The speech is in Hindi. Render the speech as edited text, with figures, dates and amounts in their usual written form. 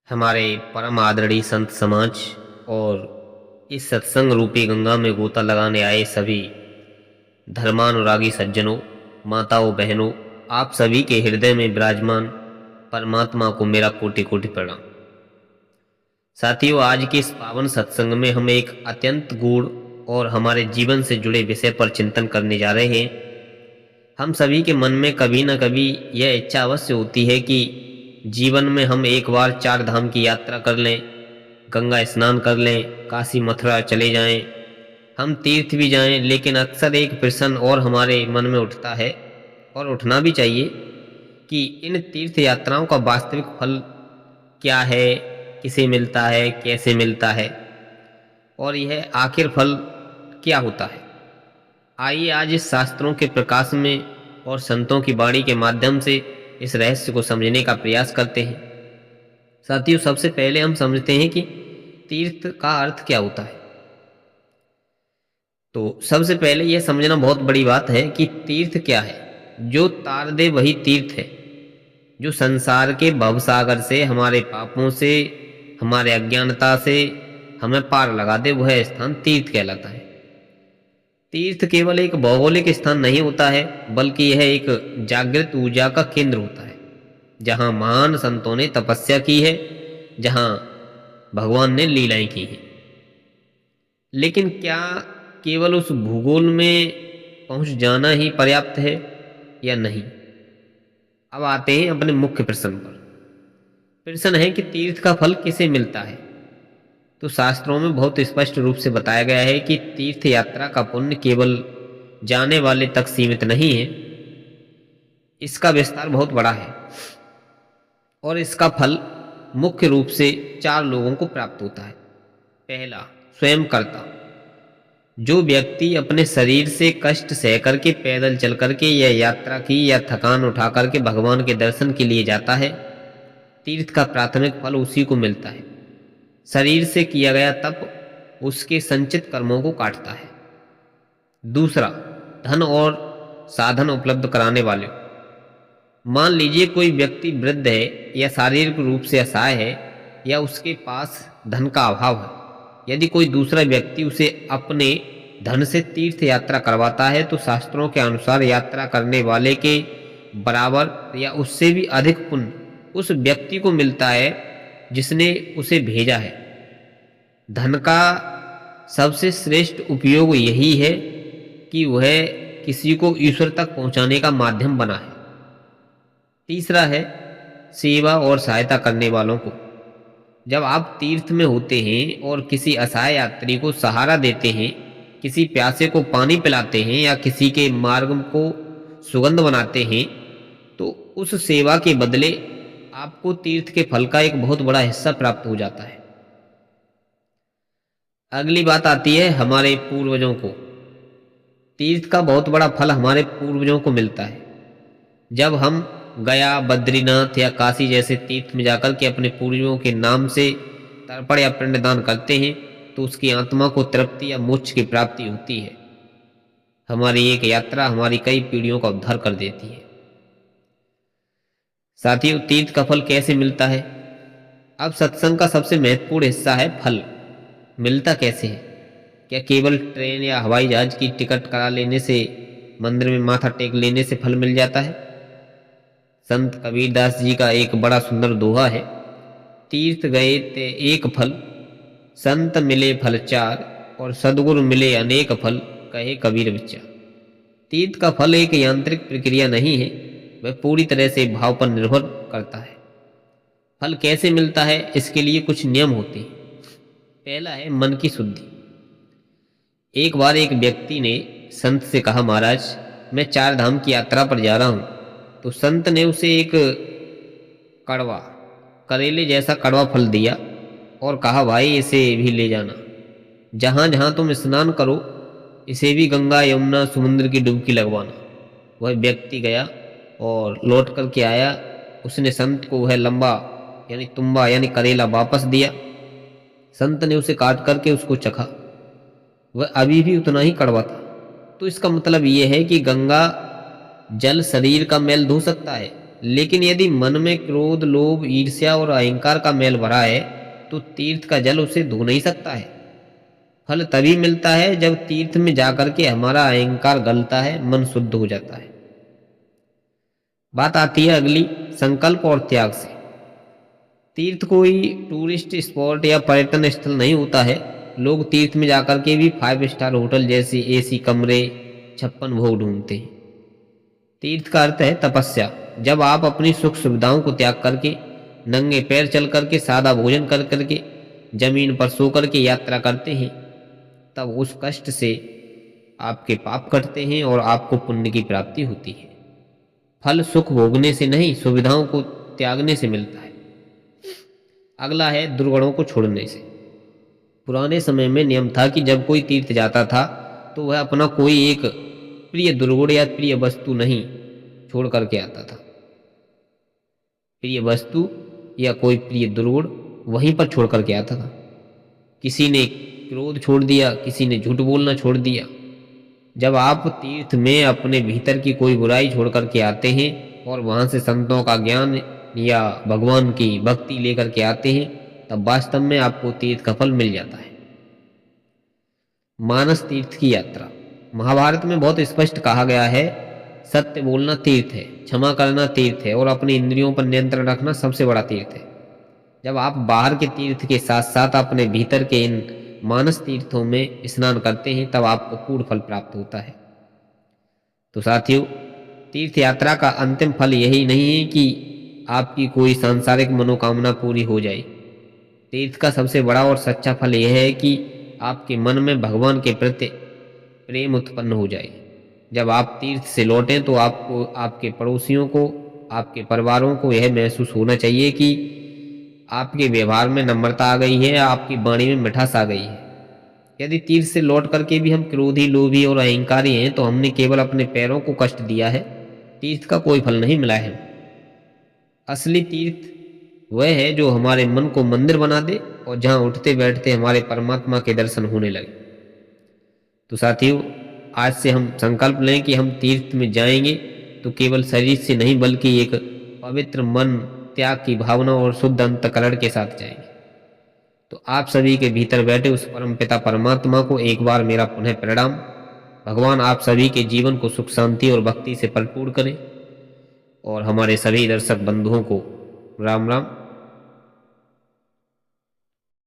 हमारे परम आदरणीय संत समाज और इस सत्संग रूपी गंगा में गोता लगाने आए सभी धर्मानुरागी सज्जनों, माताओं, बहनों, आप सभी के हृदय में विराजमान परमात्मा को मेरा कोटि कोटि प्रणाम। साथियों, आज के इस पावन सत्संग में हम एक अत्यंत गूढ़ और हमारे जीवन से जुड़े विषय पर चिंतन करने जा रहे हैं। हम सभी के मन में कभी न कभी यह इच्छा अवश्य होती है कि जीवन में हम एक बार 4 धाम की यात्रा कर लें, गंगा स्नान कर लें, काशी मथुरा चले जाएं, हम तीर्थ भी जाएं। लेकिन अक्सर एक प्रश्न और हमारे मन में उठता है, और उठना भी चाहिए, कि इन तीर्थ यात्राओं का वास्तविक फल क्या है, किसे मिलता है, कैसे मिलता है, और यह आखिर फल क्या होता है। आइए आज इस शास्त्रों के प्रकाश में और संतों की वाणी के माध्यम से इस रहस्य को समझने का प्रयास करते हैं। साथियों, सबसे पहले हम समझते हैं कि तीर्थ का अर्थ क्या होता है। तो सबसे पहले यह समझना बहुत बड़ी बात है कि तीर्थ क्या है। जो तार दे वही तीर्थ है। जो संसार के भवसागर से, हमारे पापों से, हमारे अज्ञानता से हमें पार लगा दे, वह स्थान तीर्थ कहलाता है। तीर्थ केवल एक भौगोलिक स्थान नहीं होता है, बल्कि यह एक जागृत ऊर्जा का केंद्र होता है, जहां महान संतों ने तपस्या की है, जहां भगवान ने लीलाएं की हैं। लेकिन क्या केवल उस भूगोल में पहुंच जाना ही पर्याप्त है या नहीं? अब आते हैं अपने मुख्य प्रश्न पर। प्रश्न है कि तीर्थ का फल किसे मिलता है। तो शास्त्रों में बहुत स्पष्ट रूप से बताया गया है कि तीर्थ यात्रा का पुण्य केवल जाने वाले तक सीमित नहीं है, इसका विस्तार बहुत बड़ा है, और इसका फल मुख्य रूप से 4 लोगों को प्राप्त होता है। पहला, स्वयं कर्ता। जो व्यक्ति अपने शरीर से कष्ट सह करके, पैदल चल करके या यात्रा की या थकान उठा करके भगवान के दर्शन के लिए जाता है, तीर्थ का प्राथमिक फल उसी को मिलता है। शरीर से किया गया तप उसके संचित कर्मों को काटता है। दूसरा, धन और साधन उपलब्ध कराने वाले। मान लीजिए कोई व्यक्ति वृद्ध है या शारीरिक रूप से असहाय है, या उसके पास धन का अभाव है। यदि कोई दूसरा व्यक्ति उसे अपने धन से तीर्थ यात्रा करवाता है, तो शास्त्रों के अनुसार यात्रा करने वाले के बराबर या उससे भी अधिक पुण्य उस व्यक्ति को मिलता है जिसने उसे भेजा है। धन का सबसे श्रेष्ठ उपयोग यही है कि वह किसी को ईश्वर तक पहुंचाने का माध्यम बना है। तीसरा है सेवा और सहायता करने वालों को। जब आप तीर्थ में होते हैं और किसी असहाय यात्री को सहारा देते हैं, किसी प्यासे को पानी पिलाते हैं या किसी के मार्ग को सुगंध बनाते हैं, तो उस सेवा के बदले आपको तीर्थ के फल का एक बहुत बड़ा हिस्सा प्राप्त हो जाता है। अगली बात आती है हमारे पूर्वजों को। तीर्थ का बहुत बड़ा फल हमारे पूर्वजों को मिलता है। जब हम गया, बद्रीनाथ या काशी जैसे तीर्थ में जाकर के अपने पूर्वजों के नाम से तर्पण या पिंडदान करते हैं, तो उसकी आत्मा को तृप्ति या मोक्ष की प्राप्ति होती है। हमारी एक यात्रा हमारी कई पीढ़ियों का उद्धार कर देती है। साथियों, तीर्थ का फल कैसे मिलता है? अब सत्संग का सबसे महत्वपूर्ण हिस्सा है फल। मिलता कैसे है? क्या केवल ट्रेन या हवाई जहाज की टिकट करा लेने से, मंदिर में माथा टेक लेने से फल मिल जाता है? संत कबीरदास जी का एक बड़ा सुंदर दोहा है, तीर्थ गए ते एक फल, संत मिले फल 4, और सदगुरु मिले अनेक फल, कहे कबीर विचार। तीर्थ का फल एक यांत्रिक प्रक्रिया नहीं है, वह पूरी तरह से भाव पर निर्भर करता है। फल कैसे मिलता है, इसके लिए कुछ नियम होते हैं। पहला है मन की शुद्धि। एक बार एक व्यक्ति ने संत से कहा, महाराज मैं 4 धाम की यात्रा पर जा रहा हूं। तो संत ने उसे एक कड़वा, करेले जैसा कड़वा फल दिया और कहा, भाई इसे भी ले जाना। जहां जहां तुम स्नान करो, इसे भी गंगा यमुना समुद्र की डुबकी लगवाना। वह व्यक्ति गया और लौट कर के आया। उसने संत को वह लंबा यानी तुम्बा यानी करेला वापस दिया। संत ने उसे काट करके उसको चखा, वह अभी भी उतना ही कड़वा था। तो इसका मतलब यह है कि गंगा जल शरीर का मैल धो सकता है, लेकिन यदि मन में क्रोध, लोभ, ईर्ष्या और अहंकार का मैल भरा है तो तीर्थ का जल उसे धो नहीं सकता है। फल तभी मिलता है जब तीर्थ में जाकर के हमारा अहंकार गलता है, मन शुद्ध हो जाता है। बात आती है अगली संकल्प और त्याग से। तीर्थ कोई टूरिस्ट स्पॉट या पर्यटन स्थल नहीं होता है। लोग तीर्थ में जाकर के भी 5 स्टार होटल जैसे एसी कमरे, 56 भोग ढूंढते हैं। तीर्थ का अर्थ है तपस्या। जब आप अपनी सुख सुविधाओं को त्याग करके, नंगे पैर चल करके, सादा भोजन कर करके, जमीन पर सो करके यात्रा करते हैं, तब उस कष्ट से आपके पाप कटते हैं और आपको पुण्य की प्राप्ति होती है। फल सुख भोगने से नहीं, सुविधाओं को त्यागने से मिलता है। अगला है दुर्गुणों को छोड़ने से। पुराने समय में नियम था कि जब कोई तीर्थ जाता था तो वह अपना कोई एक प्रिय दुर्गुण या प्रिय वस्तु नहीं छोड़ करके आता था। प्रिय वस्तु या कोई प्रिय दुर्गुण वहीं पर छोड़ करके आता था। किसी ने क्रोध छोड़ दिया, किसी ने झूठ बोलना छोड़ दिया। जब आप तीर्थ में अपने भीतर की कोई बुराई छोड़ करके आते हैं और वहां से संतों का ज्ञान या भगवान की भक्ति लेकर के आते हैं, तब वास्तव में आपको तीर्थ का फल मिल जाता है। मानस तीर्थ की यात्रा। महाभारत में बहुत स्पष्ट कहा गया है, सत्य बोलना तीर्थ है, क्षमा करना तीर्थ है और अपनी इंद्रियों पर नियंत्रण रखना सबसे बड़ा तीर्थ है। जब आप बाहर के तीर्थ के साथ साथ अपने भीतर के इन मानस तीर्थों में स्नान करते हैं, तब आपको पूर्ण फल प्राप्त होता है। तो साथियों, तीर्थ यात्रा का अंतिम फल यही नहीं है कि आपकी कोई सांसारिक मनोकामना पूरी हो जाए। तीर्थ का सबसे बड़ा और सच्चा फल यह है कि आपके मन में भगवान के प्रति प्रेम उत्पन्न हो जाए। जब आप तीर्थ से लौटें तो आपको, आपके पड़ोसियों को, आपके परिवारों को यह महसूस होना चाहिए कि आपके व्यवहार में नम्रता आ गई है, आपकी वाणी में मिठास आ गई है। यदि तीर्थ से लौट करके भी हम क्रोधी, लोभी और अहंकारी हैं तो हमने केवल अपने पैरों को कष्ट दिया है, तीर्थ का कोई फल नहीं मिला है। असली तीर्थ वह है जो हमारे मन को मंदिर बना दे और जहां उठते बैठते हमारे परमात्मा के दर्शन होने लगे। तो साथियों, आज से हम संकल्प लें कि हम तीर्थ में जाएंगे तो केवल शरीर से नहीं बल्कि एक पवित्र मन, त्याग की भावना और शुद्ध अंतकरण के साथ जाएंगे। तो आप सभी के भीतर बैठे उस परम पिता परमात्मा को एक बार मेरा पुनः प्रणाम। भगवान आप सभी के जीवन को सुख, शांति और भक्ति से भरपूर करें और हमारे सभी दर्शक बंधुओं को राम राम।